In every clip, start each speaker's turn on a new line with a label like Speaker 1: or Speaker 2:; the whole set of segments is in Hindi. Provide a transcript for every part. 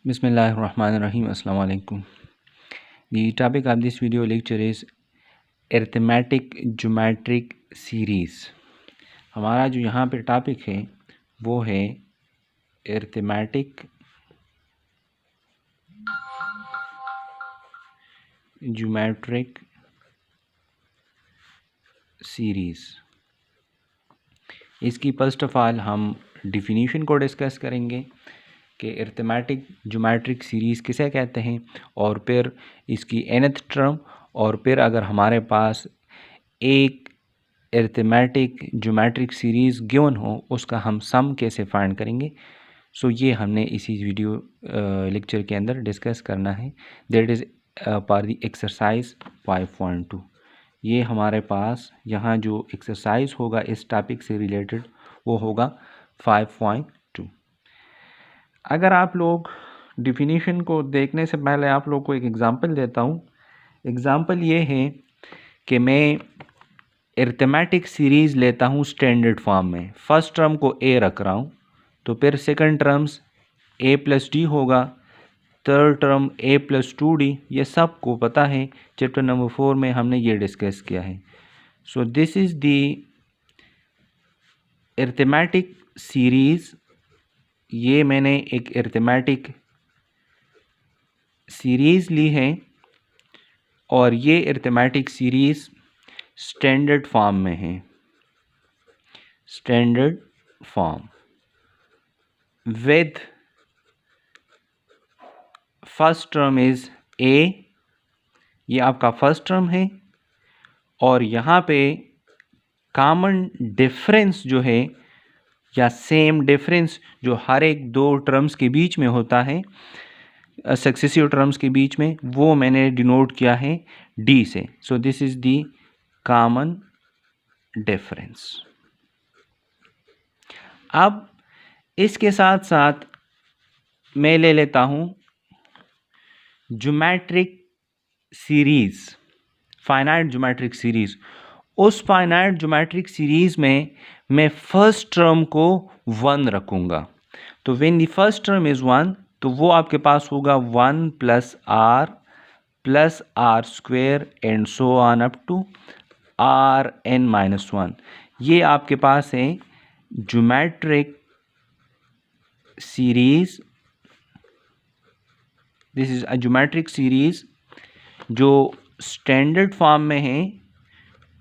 Speaker 1: Bismillahirrahmanirrahim. Assalamu alaikum. The topic of this video lecture is arithmetic geometric series. हमारा जो यहाँ पे टॉपिक है वो है arithmetic geometric series. इसकी फर्स्ट ऑफ ऑल हम डिफिनीशन को डिस्कस करेंगे कि अरिथमेटिक ज्योमेट्रिक सीरीज़ किसे कहते हैं, और फिर इसकी nth टर्म, और फिर अगर हमारे पास एक अरिथमेटिक ज्योमेट्रिक सीरीज़ गिवन हो उसका हम सम कैसे फाइंड करेंगे। सो ये हमने इसी वीडियो लेक्चर के अंदर डिस्कस करना है। That is for the exercise 5.2। ये हमारे पास यहाँ जो एक्सरसाइज होगा इस टॉपिक से रिलेटेड वो होगा 5.2। अगर आप लोग डिफिनीशन को देखने से पहले आप लोग को एक एग्ज़ाम्पल देता हूँ। एग्ज़ाम्पल ये है कि मैं अरिथमेटिक सीरीज़ लेता हूँ स्टैंडर्ड फॉर्म में। फर्स्ट टर्म को ए रख रहा हूँ, तो फिर सेकंड टर्म्स ए प्लस डी होगा, थर्ड टर्म ए प्लस 2d। ये सब को पता है, चैप्टर नंबर 4 में हमने ये डिस्कस किया है। सो this is the arithmetic series. ये मैंने एक अरिथमेटिक सीरीज़ ली है और ये अरिथमेटिक सीरीज़ स्टैंडर्ड फॉर्म में है। Standard form with first term is a, ये आपका फर्स्ट टर्म है, और यहाँ पे कॉमन डिफरेंस जो है या सेम डिफरेंस जो हर एक दो टर्म्स के बीच में होता है, सक्सेसिव टर्म्स के बीच में, वो मैंने डिनोट किया है डी से। So this is the common difference. अब इसके साथ साथ मैं ले लेता हूँ geometric series, finite geometric series. उस फाइनाइट ज्योमेट्रिक सीरीज़ में मैं फर्स्ट टर्म को 1 रखूँगा। तो when the first term is 1, तो वो आपके पास होगा 1 plus R square and so on up to R N minus 1। ये आपके पास है geometric series. This is a geometric series जो स्टैंडर्ड फॉर्म में है,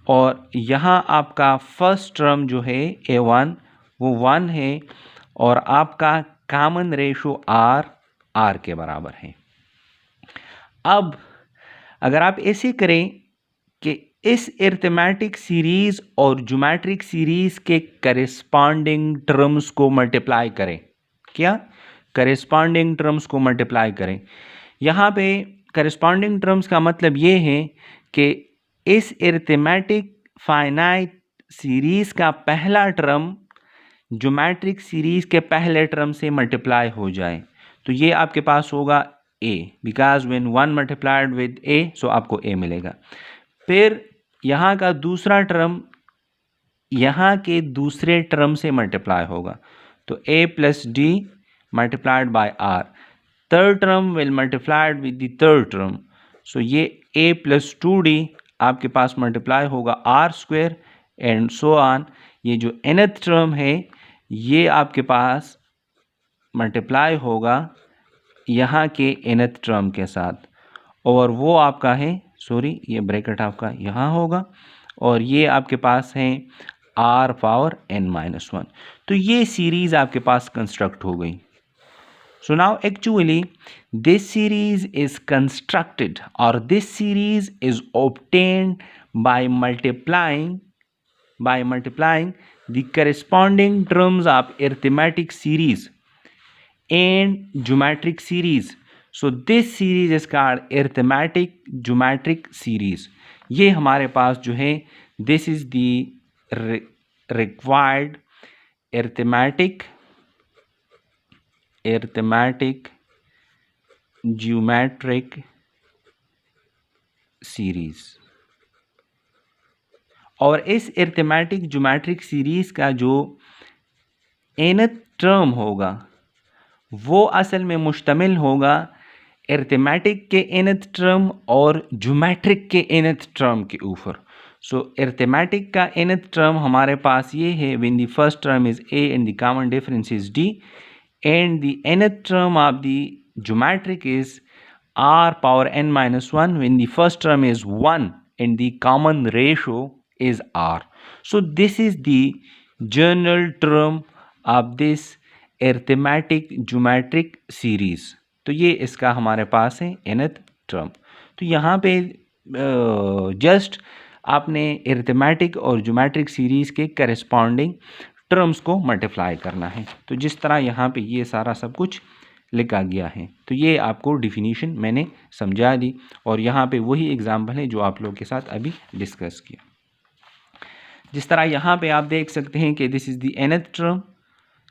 Speaker 1: और यहाँ आपका फर्स्ट टर्म जो है a1 वो 1 है, और आपका कॉमन रेशो आर के बराबर है। अब अगर आप ऐसे करें कि इस अरिथमेटिक सीरीज़ और ज्योमेट्रिक सीरीज़ के करेस्पॉन्डिंग टर्म्स को मल्टीप्लाई करें, क्या करेस्पॉन्डिंग टर्म्स को मल्टीप्लाई करें। यहाँ पे करेस्पॉन्डिंग टर्म्स का मतलब ये है कि इस अरिथमेटिक फाइनाइट सीरीज़ का पहला टर्म ज्योमेट्रिक सीरीज़ के पहले टर्म से मल्टीप्लाई हो जाए, तो ये आपके पास होगा a, because when 1 multiplied with a, सो आपको a मिलेगा। फिर यहाँ का दूसरा टर्म यहाँ के दूसरे टर्म से मल्टीप्लाई होगा, तो a plus D multiplied by R. Third term will multiplied with the third term, so ये a प्लस 2d आपके पास मल्टीप्लाई होगा R square and so on. ये जो nth टर्म है ये आपके पास मल्टीप्लाई होगा यहाँ के nth टर्म के साथ, और वो आपका है, सॉरी ये ब्रैकेट आपका यहाँ होगा, और ये आपके पास है r पावर n माइनस 1। तो ये सीरीज़ आपके पास कंस्ट्रक्ट हो गई। So now actually this series is constructed, or this series is obtained by multiplying the corresponding terms of arithmetic series and geometric series. So this series is called arithmetic geometric series. ये हमारे पास जो है this is the required arithmetic geometric series. और इस अरिथमेटिक ज्योमेट्रिक सीरीज का जो nth टर्म होगा वो असल में मुश्तमिल होगा अरिथमेटिक के nth टर्म और ज्योमेट्रिक के nth टर्म के ऊपर। सो अरिथमेटिक का nth टर्म हमारे पास ये है, when the first term is a and the common difference is d, and the nth term of the geometric is r power n minus 1 when the first term is 1 and the common ratio is r. So this is the general term of this arithmetic geometric series. तो ये इसका हमारे पास है nth टर्म। तो यहाँ पे जस्ट आपने अरिथमेटिक और ज्योमेट्रिक सीरीज़ के करस्पॉन्डिंग टर्म्स को मल्टीप्लाई करना है। तो जिस तरह यहाँ पे ये सारा सब कुछ लिखा गया है, तो ये आपको डिफिनीशन मैंने समझा दी और यहाँ पे वही एग्जाम्पल है जो आप लोगों के साथ अभी डिस्कस किया। जिस तरह यहाँ पे आप देख सकते हैं कि this is the nth term,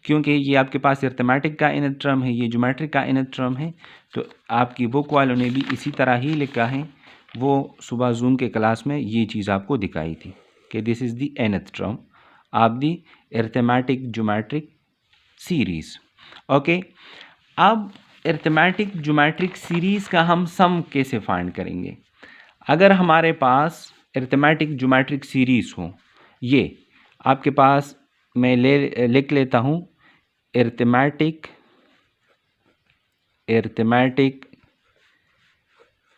Speaker 1: क्योंकि ये आपके पास अरिथमेटिक का nth टर्म है, ये ज्योमेट्रिक का nth टर्म है। तो आपकी बुक वालों ने भी इसी तरह ही लिखा है, वो सुबह जूम के क्लास में ये चीज़ आपको दिखाई थी कि this is the nth term of the arithmetic geometric series. Okay, अब अरिथमेटिक ज्योमेट्रिक सीरीज़ का हम सम कैसे फाइंड करेंगे? अगर हमारे पास अरिथमेटिक ज्योमेट्रिक सीरीज़ हो, ये आपके पास मैं लिख लेता हूँ अरिथमेटिक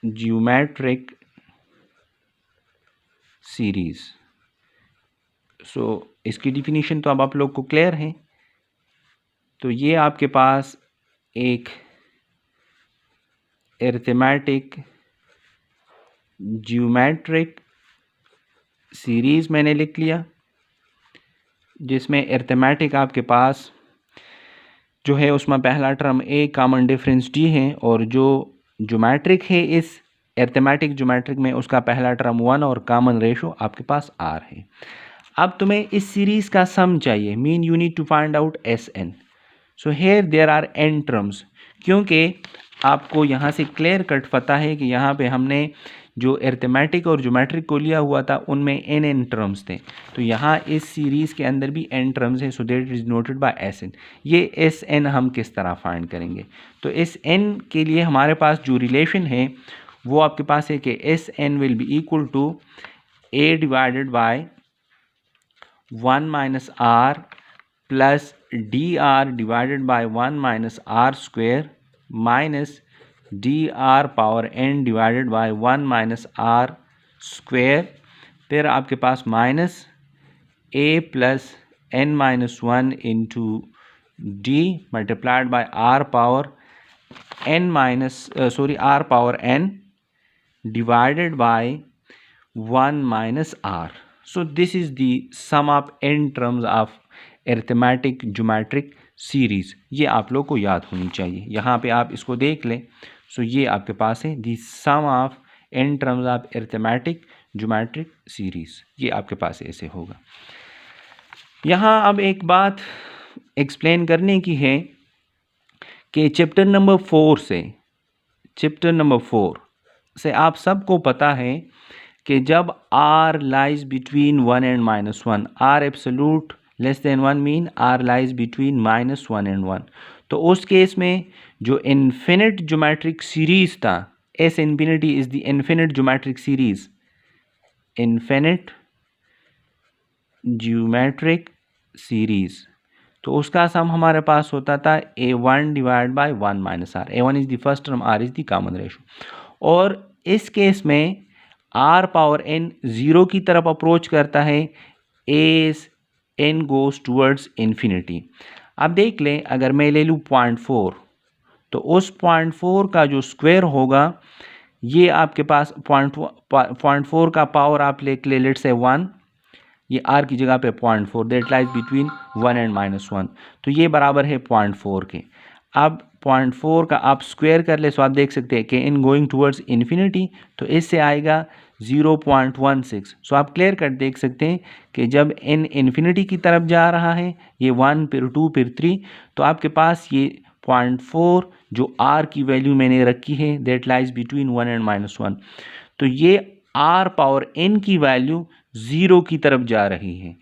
Speaker 1: ज्योमेट्रिक सीरीज़। सो इसकी डिफिनीशन तो अब आप लोग को क्लियर है। तो ये आपके पास एक अरिथमेटिक ज्योमेट्रिक सीरीज़ मैंने लिख लिया, जिसमें अरिथमेटिक आपके पास जो है उसमें पहला term a, common difference d है, और जो ज्योमेट्रिक है इस अरिथमेटिक ज्योमेट्रिक में उसका पहला टर्म 1 और कॉमन रेशो आपके पास r है। अब तुम्हें इस सीरीज़ का सम चाहिए, mean you need to find out Sn। So here there are n terms, क्योंकि आपको यहाँ से क्लियर कट पता है कि यहाँ पे हमने जो अरिथमेटिक और ज्योमेट्रिक को लिया हुआ था उनमें n टर्म्स थे। तो यहाँ इस सीरीज़ के अंदर भी n टर्म्स हैं, सो that is noted bye Sn। ये Sn हम किस तरह फाइंड करेंगे? तो इस n के लिए हमारे पास जो रिलेशन है वो आपके पास है कि Sn will be equal to a divided by 1 minus r plus dr divided by 1 minus r square minus dr power n divided by 1 minus r square, फिर आपके पास minus a plus n minus 1 into d multiplied by r power n minus r power n divided by 1 minus r। So this is the sum of n terms of arithmetic geometric series. ये आप लोग को याद होनी चाहिए। यहाँ पे आप इसको देख लें। सो ये आपके पास है the sum of n terms of arithmetic geometric series, ये आपके पास ऐसे होगा। यहाँ अब एक बात एक्सप्लेन करने की है कि चैप्टर नंबर 4 से आप सबको पता है कि जब r lies between 1 and minus 1, r absolute less than 1 mean r lies between minus 1 and 1, तो उस केस में जो इन्फिनिट ज्योमेट्रिक सीरीज़ था, S infinity is the infinite geometric series, infinite geometric series, तो उसका सम हमारे पास होता था a1 divide by 1 minus r। a1 is the first term, r is the common ratio. और इस केस में r पावर n 0 की तरफ अप्रोच करता है as n goes towards infinity. अब देख लें, अगर मैं ले लूँ 0.4, तो उस 0.4 का जो स्क्वायर होगा, ये आपके पास 0.4 का पावर आप ले लेट से 1, ये r की जगह पे 0.4, that lies between 1 and minus 1, तो ये बराबर है 0.4 के। अब 0.4 का आप स्क्वायर कर ले, सो आप देख सकते हैं कि इन गोइंग टूवर्ड्स इन्फिनिटी, तो इससे आएगा 0.16। सो आप क्लियर कट देख सकते हैं कि जब n इन्फिनिटी की तरफ जा रहा है, ये 1 फिर 2 फिर 3, तो आपके पास ये 0.4 जो r की वैल्यू मैंने रखी है, that lies between 1 and minus 1, तो ये r पावर n की वैल्यू 0 की तरफ जा रही है।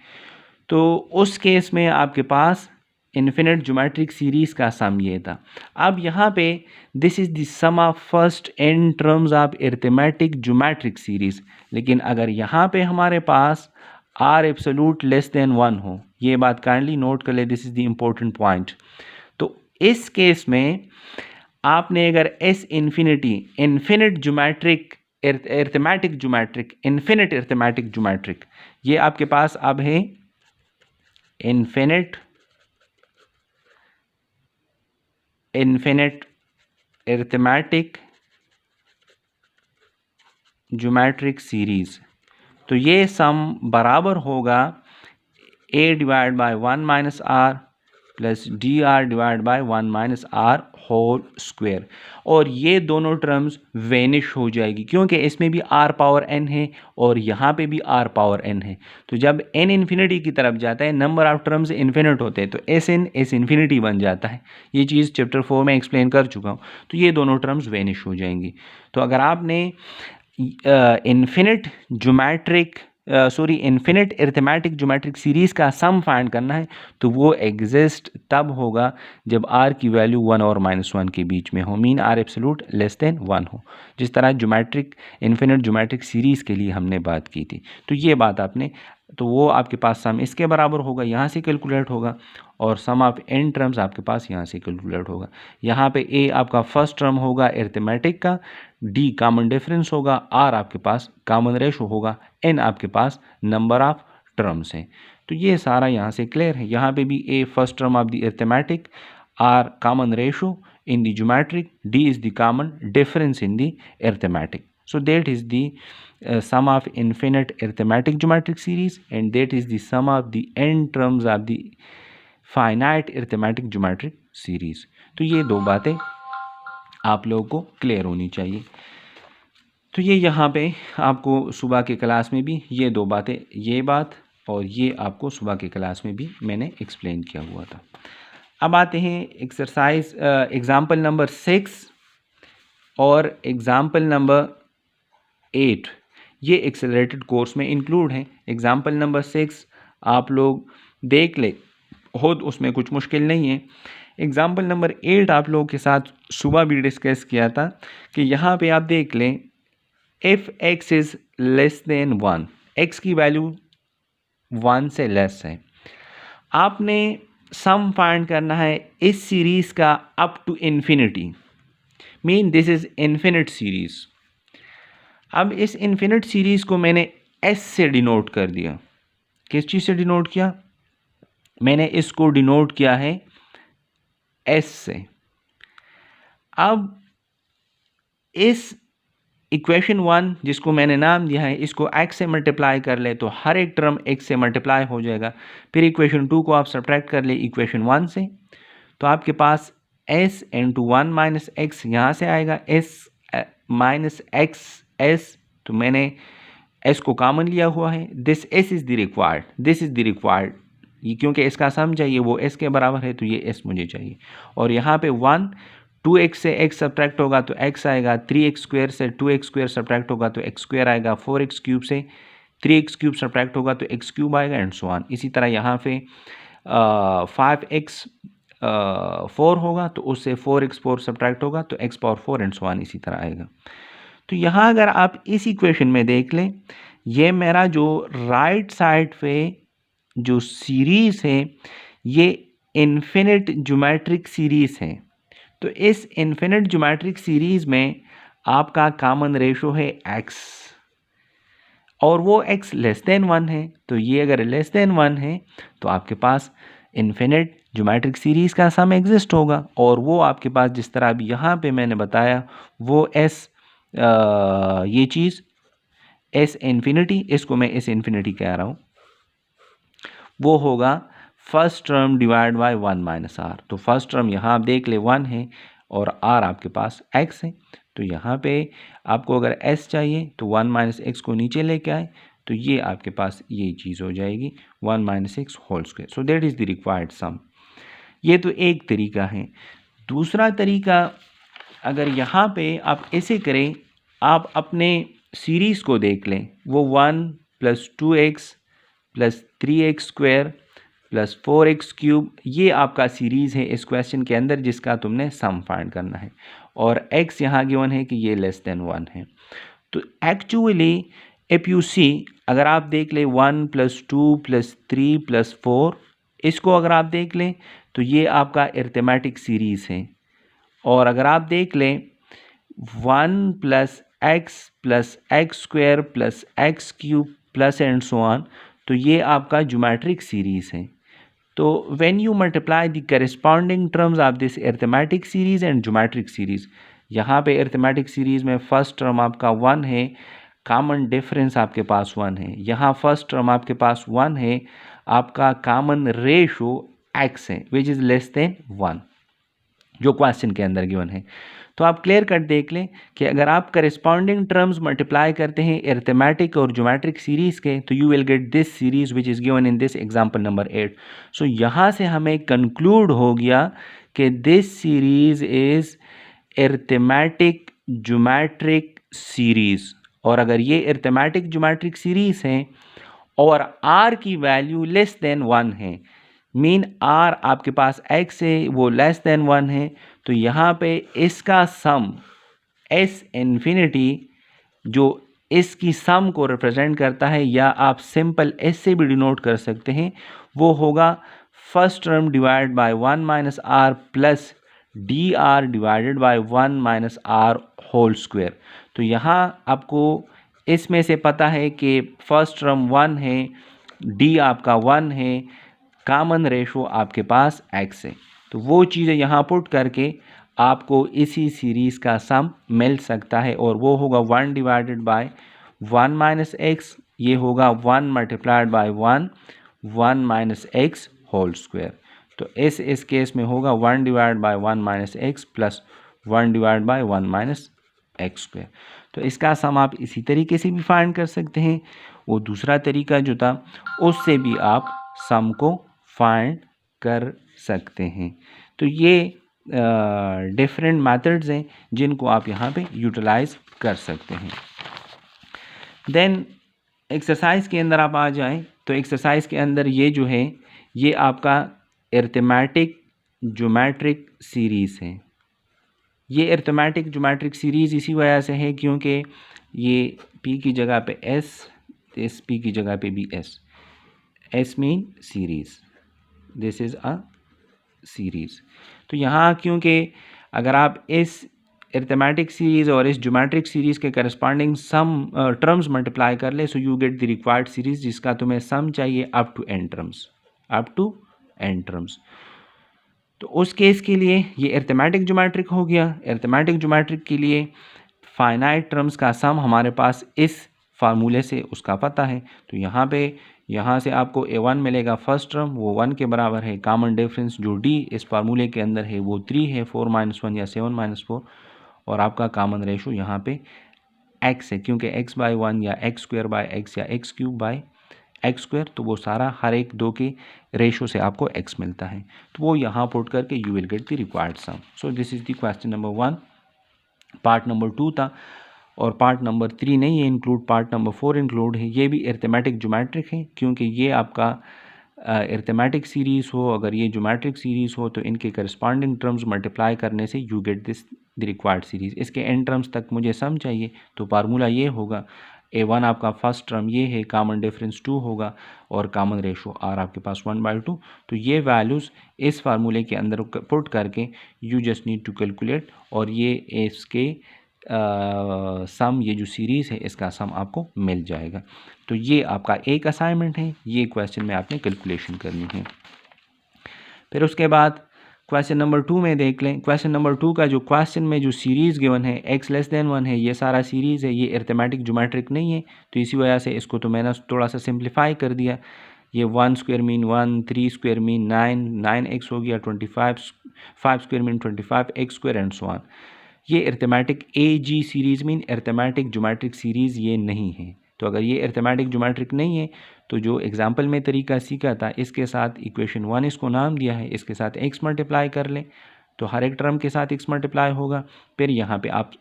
Speaker 1: तो उस केस में आपके पास इन्फिनिट ज्योमेट्रिक सीरीज़ का सम ये था। अब यहाँ पे this is the sum of first n terms of arithmetic geometric series. लेकिन अगर यहाँ पे हमारे पास r एब्सोल्यूट लेस देन 1 हो, ये बात काइंडली नोट कर ले, this is the important point. तो इस केस में आपने अगर s infinity infinite geometric arithmetic geometric infinite arithmetic geometric, ये आपके पास अब है इन्फिनिट अरिथमेटिक ज्योमेट्रिक सीरीज। तो ये सम बराबर होगा a divide by 1 minus R plus D R divide by 1 minus R whole square. और ये दोनों टर्म्स वेनिश हो जाएगी क्योंकि इसमें भी r पावर n है और यहाँ पे भी r पावर n है। तो जब n इन्फिनिटी की तरफ जाता है, नंबर ऑफ टर्म्स इन्फिनिट होते हैं, तो s इन्फिनिटी बन जाता है। ये चीज़ चैप्टर 4 में एक्सप्लेन कर चुका हूँ। तो ये दोनों टर्म्स वेनिश हो जाएंगी। तो अगर आपने इन्फिनिट अरिथमेटिक ज्योमेट्रिक सीरीज़ का सम फाइंड करना है तो वो एग्जिस्ट तब होगा जब r की वैल्यू 1 और -1 के बीच में हो, mean r absolute less than 1 हो, जिस तरह इन्फिनिट ज्योमेट्रिक सीरीज़ के लिए हमने बात की थी। तो ये बात आपने, तो वो आपके पास सम इसके बराबर होगा, यहाँ से कैलकुलेट होगा, और सम ऑफ n टर्म्स आपके पास यहाँ से कैलकुलेट होगा। यहाँ पे a आपका फर्स्ट टर्म होगा अरिथमेटिक का, d कॉमन डिफरेंस होगा, r आपके पास कॉमन रेशो होगा, n आपके पास नंबर ऑफ टर्म्स हैं। तो ये सारा यहाँ से क्लियर है। यहाँ पे भी a first term of the arithmetic, r common ratio in the geometric, d is the common difference in the arithmetic. So that is the sum of infinite arithmetic geometric series, and that is the sum of the n terms of the finite arithmetic geometric series. तो ये दो बातें आप लोगों को क्लियर होनी चाहिए। तो ये यहाँ पे आपको सुबह के क्लास में भी ये दो बातें, ये बात और ये आपको सुबह के क्लास में भी मैंने एक्सप्लेन किया हुआ था। अब आते हैं एक्सरसाइज एग्जाम्पल नंबर 6 और एग्जाम्पल नंबर 8। ये एक्सेलरेटेड कोर्स में इंक्लूड हैं। एग्जाम्पल नंबर 6 आप लोग देख ले हो, तो उसमें कुछ मुश्किल नहीं है। एग्जाम्पल नंबर 8 आप लोगों के साथ सुबह भी डिस्कस किया था कि यहाँ पे आप देख लें, if x is less than 1, x की वैल्यू 1 से लेस है, आपने सम फाइंड करना है इस सीरीज़ का up to infinity, mean this is infinite series. अब इस इन्फिनिट सीरीज़ को मैंने s से डिनोट कर दिया। किस चीज़ से डिनोट किया? मैंने इसको डिनोट किया है s से। अब इस इक्वेशन 1 जिसको मैंने नाम दिया है, इसको x से मल्टीप्लाई कर ले तो हर एक टर्म x से मल्टीप्लाई हो जाएगा। फिर इक्वेशन 2 को आप सब्ट्रैक्ट कर ले इक्वेशन 1 से, तो आपके पास s इंटू 1 माइनस एक्स यहाँ से आएगा, s माइनस एक्स s, तो मैंने s को कॉमन लिया हुआ है। This s is the required, this is the required, ये क्योंकि इसका सम चाहिए वो s के बराबर है, तो ये s मुझे चाहिए। और यहाँ पे 1, 2x से x सब्ट्रैक्ट होगा तो x आएगा, 3x स्क्वायर से 2x स्क्वायर सब्ट्रैक्ट होगा तो x स्क्वायर आएगा, 4x क्यूब से 3x क्यूब सब्ट्रैक्ट होगा तो x क्यूब आएगा, एंड सो ऑन। इसी तरह यहाँ पे 5x 4 होगा तो उससे 4x4 सब्ट्रैक्ट होगा तो x power 4 and so on, इसी तरह आएगा। तो यहाँ अगर आप इस इक्वेशन में देख लें, ये मेरा जो राइट साइड पे जो सीरीज़ है ये इन्फिनिट ज्योमेट्रिक सीरीज़ है। तो इस इन्फिनिट ज्योमेट्रिक सीरीज़ में आपका कॉमन रेशो है x, और वो x लेस देन 1 है। तो ये अगर लेस देन 1 है तो आपके पास इन्फिनिट ज्योमेट्रिक सीरीज़ का सम एग्जिस्ट होगा, और वो आपके पास जिस तरह अभी यहाँ पे मैंने बताया वो s ये चीज़ s इन्फिनिटी, इसको मैं s इन्फिनिटी कह रहा हूँ, वो होगा first term divide by 1 minus R. तो फर्स्ट टर्म यहाँ आप देख ले 1 है और r आपके पास x है, तो यहाँ पे आपको अगर s चाहिए तो 1 माइनस एक्स को नीचे लेके आए तो ये आपके पास ये चीज़ हो जाएगी 1 minus x whole square. So that is the required sum. ये तो एक तरीका है। दूसरा तरीका, अगर यहाँ पे आप ऐसे करें, आप अपने सीरीज़ को देख लें, वो 1 plus 2x plus 3x square plus 4x³ ये आपका सीरीज़ है इस क्वेश्चन के अंदर जिसका तुमने सम फाइंड करना है, और x यहाँ गिवन है कि ये लेस देन 1 है। तो एक्चुअली इफ़ यू सी, अगर आप देख लें 1 + 2 + 3 + 4, इसको अगर आप देख लें तो ये आपका अरिथमेटिक सीरीज़ है। और अगर आप देख लें 1 + x + x² + x³ plus and so on, तो ये आपका ज्योमेट्रिक सीरीज़ है। तो when you multiply the corresponding terms of this arithmetic series and geometric series, यहाँ पे अरिथमेटिक सीरीज़ में फर्स्ट टर्म आपका 1 है, कॉमन डिफरेंस आपके पास 1 है। यहाँ फर्स्ट टर्म आपके पास 1 है, आपका कॉमन रेशो x है विच इज़ लेस देन 1, जो क्वेश्चन के अंदर गिवन है। तो आप क्लियर कट देख लें कि अगर आप करस्पॉन्डिंग टर्म्स मल्टीप्लाई करते हैं अरिथमेटिक और ज्योमेट्रिक सीरीज़ के, तो you will get this series which is given in this example number 8। सो यहाँ से हमें कंक्लूड हो गया कि this series is arithmetic geometric series. और अगर ये अरिथमेटिक ज्योमेट्रिक सीरीज़ है और r की वैल्यू लेस देन 1 है, मीन r आपके पास x है वो लेस देन 1 है, तो यहाँ पे इसका सम s इन्फिनिटी जो इसकी सम को रिप्रेजेंट करता है, या आप सिंपल s से भी डिनोट कर सकते हैं, वो होगा first term divide by 1 - r plus dr divided by 1 - r whole square. तो यहाँ आपको इसमें से पता है कि फर्स्ट टर्म 1 है, d आपका 1 है, कॉमन रेशो आपके पास x है। तो वो चीज़ें यहाँ पुट करके आपको इसी सीरीज़ का सम मिल सकता है, और वो होगा 1 डिवाइडेड बाय 1 - x, ये होगा 1 multiplied by 1 x whole square. तो इस केस में होगा 1 divide by 1 - x plus 1 divide by 1 - x square. तो इसका सम आप इसी तरीके से भी फाइंड कर सकते हैं, वो दूसरा तरीका जो था उससे भी आप सम को फाइंड कर सकते हैं। तो ये डिफरेंट मेथड्स हैं जिनको आप यहाँ पे यूटिलाइज कर सकते हैं। देन एक्सरसाइज के अंदर आप आ जाएं, तो एक्सरसाइज के अंदर ये जो है ये आपका अरिथमेटिक ज्योमेट्रिक सीरीज़ है। ये अरिथमेटिक ज्योमेट्रिक सीरीज़ इसी वजह से है क्योंकि ये p की जगह पे s, इस p की जगह पे भी s mean series, this is a series. तो यहाँ क्योंकि अगर आप इस अरिथमेटिक सीरीज़ और इस ज्योमेट्रिक सीरीज़ के करस्पॉन्डिंग सम टर्म्स मल्टीप्लाई कर ले, so you get the required series जिसका तुम्हें सम चाहिए अप टू n टर्म्स। तो उस केस के लिए ये अरिथमेटिक ज्योमेट्रिक हो गया। अरिथमेटिक ज्योमेट्रिक के लिए फाइनाइट टर्म्स का सम हमारे पास इस फार्मूले से उसका पता है। तो यहाँ से आपको a1 मिलेगा फर्स्ट टर्म, वो 1 के बराबर है। कॉमन डिफरेंस जो d इस फार्मूले के अंदर है वो 3 है, 4 - 1 या 7 - 4, और आपका कॉमन रेशो यहाँ पे x है क्योंकि x/1 या x² या x³ x², तो वो सारा हर एक दो के रेशो से आपको x मिलता है। तो वो यहाँ पुट करके you will get the required sum. So this is the question number 1। Part number 2 था, और पार्ट नंबर 3 नहीं है इंक्लूड, पार्ट नंबर 4 इंक्लूड है। ये भी अरिथमेटिक ज्योमेट्रिक है क्योंकि ये आपका अरिथमेटिक सीरीज़ हो, अगर ये ज्योमेट्रिक सीरीज़ हो तो इनके करस्पॉन्डिंग टर्म्स मल्टीप्लाई करने से you get this the required series. इसके एन टर्म्स तक मुझे सम चाहिए, तो फार्मूला ये होगा a1 आपका फर्स्ट टर्म ये है, कॉमन डिफरेंस 2 होगा, और कॉमन रेशो r आपके पास 1/2। तो ये वैल्यूज़ इस फार्मूले के अंदर पुट करके you just need to calculate, और ये इसके सम, ये जो सीरीज़ है इसका सम आपको मिल जाएगा। तो ये आपका एक असाइनमेंट है, ये क्वेश्चन में आपने कैलकुलेशन करनी है। फिर उसके बाद क्वेश्चन नंबर 2 में देख लें। क्वेश्चन नंबर 2 का जो क्वेश्चन में जो सीरीज़ गिवन है x < 1 है, ये सारा सीरीज़ है, ये अरिथमेटिक ज्योमेट्रिक नहीं है, तो इसी वजह से इसको तो मैंने थोड़ा सा सिंप्लीफाई कर दिया। ये 1 square mean 1, 3 square mean 9x हो गया, 25, 5 square mean 25 x² and so on. ये arithmetic AG series mean arithmetic geometric series ये नहीं है। तो अगर ये अरिथमेटिक ज्योमेट्रिक नहीं है तो जो एग्जाम्पल में तरीका सीखा था, इसके साथ इक्वेशन 1 इसको नाम दिया है, इसके साथ x मल्टीप्लाई कर लें, तो हर एक टर्म के साथ x मल्टीप्लाई होगा। फिर यहाँ पे आप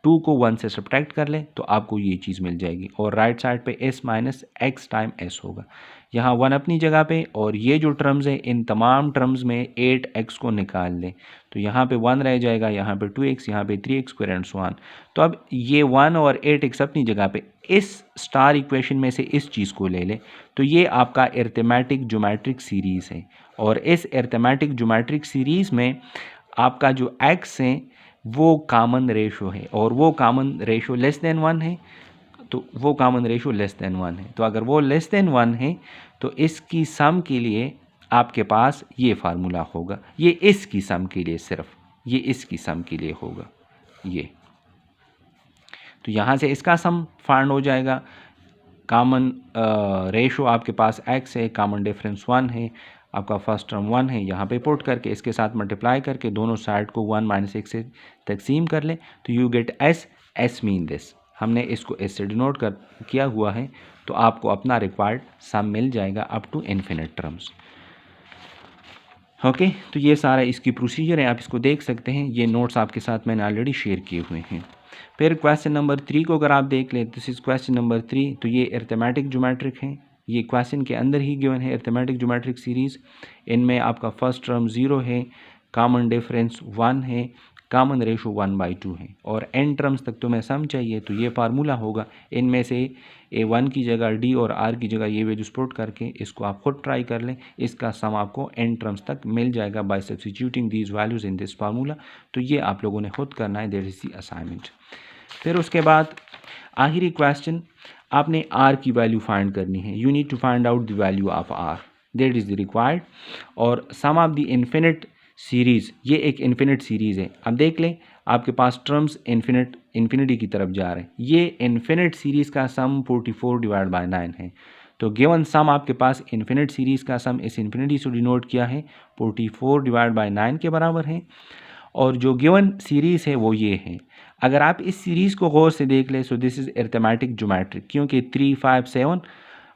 Speaker 1: 2 को 1 से सब्ट्रैक्ट कर लें तो आपको ये चीज़ मिल जाएगी, और राइट साइड पे s - x टाइम s होगा। यहाँ 1 अपनी जगह पे, और ये जो टर्म्स है इन तमाम टर्म्स में 8x को निकाल लें, तो यहाँ पे 1 रह जाएगा, यहाँ पे 2x, यहाँ पे 3x square and so on. तो अब ये 1 और 8x अपनी जगह पे, इस स्टार इक्वेशन में से इस चीज़ को ले लें, तो ये आपका अरिथमेटिक ज्योमेट्रिक सीरीज़ है। और इस अरिथमेटिक ज्योमेट्रिक सीरीज़ में आपका जो x है वो कॉमन रेशो है, और वो कॉमन रेशो लेस देन 1 है, तो वो कॉमन रेशो लेस देन 1 है। तो अगर वो लेस देन 1 है तो इसकी सम के लिए आपके पास ये फार्मूला होगा, ये इसकी सम के लिए, सिर्फ ये इसकी सम के लिए होगा ये। तो यहाँ से इसका सम फाइंड हो जाएगा। कॉमन रेशो आपके पास x है, कॉमन डिफरेंस 1 है, आपका फर्स्ट टर्म 1 है, यहाँ पे पुट करके इसके साथ मल्टीप्लाई करके दोनों साइड को 1 - x से तकसीम कर लें, तो you get s mean this. हमने इसको s से डिनोट किया हुआ है, तो आपको अपना रिक्वायर्ड सम मिल जाएगा up to infinite terms. Okay, तो ये सारा इसकी प्रोसीजर है, आप इसको देख सकते हैं। ये नोट्स आपके साथ मैंने ऑलरेडी शेयर किए हुए हैं। फिर क्वेश्चन नंबर 3 को अगर आप देख लें, दिस इज क्वेश्चन नंबर 3, तो ये अरिथमेटिक ज्योमेट्रिक है, ये क्वेश्चन के अंदर ही गिवन है अरिथमेटिक ज्योमेट्रिक सीरीज़। इनमें आपका फर्स्ट टर्म 0 है, कॉमन डिफरेंस 1 है, कॉमन रेशो 1/2 है, और एन टर्म्स तक तुम्हें सम चाहिए, तो ये फार्मूला होगा। इनमें से A1 की जगह D और R की जगह ये वैल्यूज पुट करके इसको आप खुद ट्राई कर लें, इसका सम आपको एन टर्म्स तक मिल जाएगा bye substituting these values in this formula. तो ये आप लोगों ने खुद करना है, दैट इज़ द असाइनमेंट। फिर उसके बाद आखिरी क्वेश्चन, आपने R की वैल्यू फाइंड करनी है। You need to find out the value of R, that is the required. और sum of the infinite series, ये एक इन्फिनिट सीरीज़ है। अब देख लें, आपके पास टर्म्स इन्फिनिटी की तरफ जा रहे हैं। ये इन्फिनिट सीरीज़ का सम 44/9 है। तो गिवन सम आपके पास इन्फिनिट सीरीज़ का सम इस इन्फिनिटी से डिनोट किया है 44/9 के बराबर है, और जो गिवन सीरीज़ है वो ये है। अगर आप इस सीरीज़ को गौर से देख लें, सो दिस इज़ अरिथमेटिक ज्योमेट्रिक, क्योंकि 3, 5, 7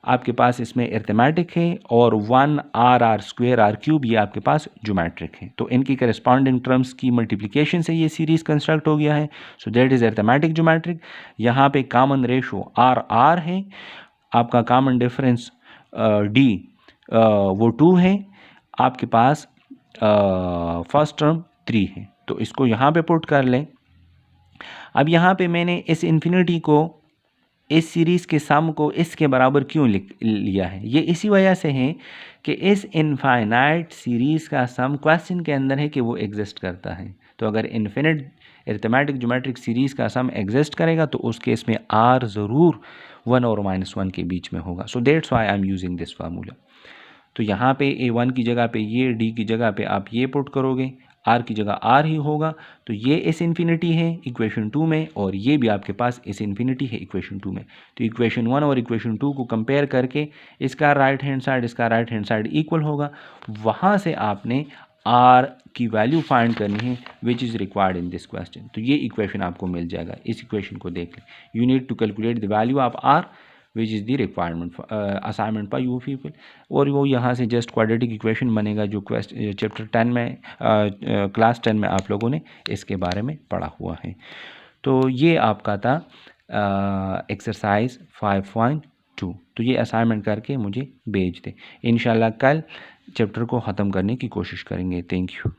Speaker 1: आपके पास इसमें अरिथमेटिक है, और 1 R स्क्वायर R³ ये आपके पास ज्योमेट्रिक है। तो इनकी करस्पॉन्डिंग टर्म्स की मल्टीप्लिकेशन से ये सीरीज़ कंस्ट्रक्ट हो गया है। सो दैट इज़ अरिथमेटिक ज्योमेट्रिक। यहाँ पे कॉमन रेशो R है, आपका कॉमन डिफरेंस D वो 2 है, आपके पास फर्स्ट टर्म 3 है। तो इसको यहाँ पे पुट कर लें। अब यहाँ पे मैंने इस इन्फिनिटी को, इस सीरीज़ के सम को इसके बराबर क्यों लिया है, ये इसी वजह से है कि इस इनफाइनाइट सीरीज़ का सम क्वेश्चन के अंदर है कि वो एग्जिस्ट करता है। तो अगर इन्फिनिट अरिथमेटिक ज्योमेट्रिक सीरीज़ का सम एग्जिस्ट करेगा तो उस केस में R ज़रूर 1 और -1 के बीच में होगा। So that's why I am using this formula. तो यहाँ पे A1 की जगह पे ये, D की जगह पे आप ये पुट करोगे, R की जगह R ही होगा। तो ये इस इन्फिनिटी है इक्वेशन 2 में, और ये भी आपके पास इस इन्फिनिटी है इक्वेशन 2 में। तो इक्वेशन 1 और इक्वेशन 2 को कंपेयर करके इसका राइट हैंड साइड, इसका राइट हैंड साइड इक्वल होगा। वहाँ से आपने R की वैल्यू फाइंड करनी है which is required in this question. तो ये इक्वेशन आपको मिल जाएगा, इस इक्वेशन को देख लें। You need to calculate the value of R which is the requirement assignment for you people. और वो यहाँ से जस्ट क्वाड्रेटिक इक्वेशन बनेगा, जो चैप्टर 10 में क्लास 10 में आप लोगों ने इसके बारे में पढ़ा हुआ है। तो ये आपका था एक्सरसाइज 5.2। तो ये असाइनमेंट करके मुझे भेज दें। इंशाल्लाह कल चैप्टर को ख़त्म करने की कोशिश करेंगे। Thank you.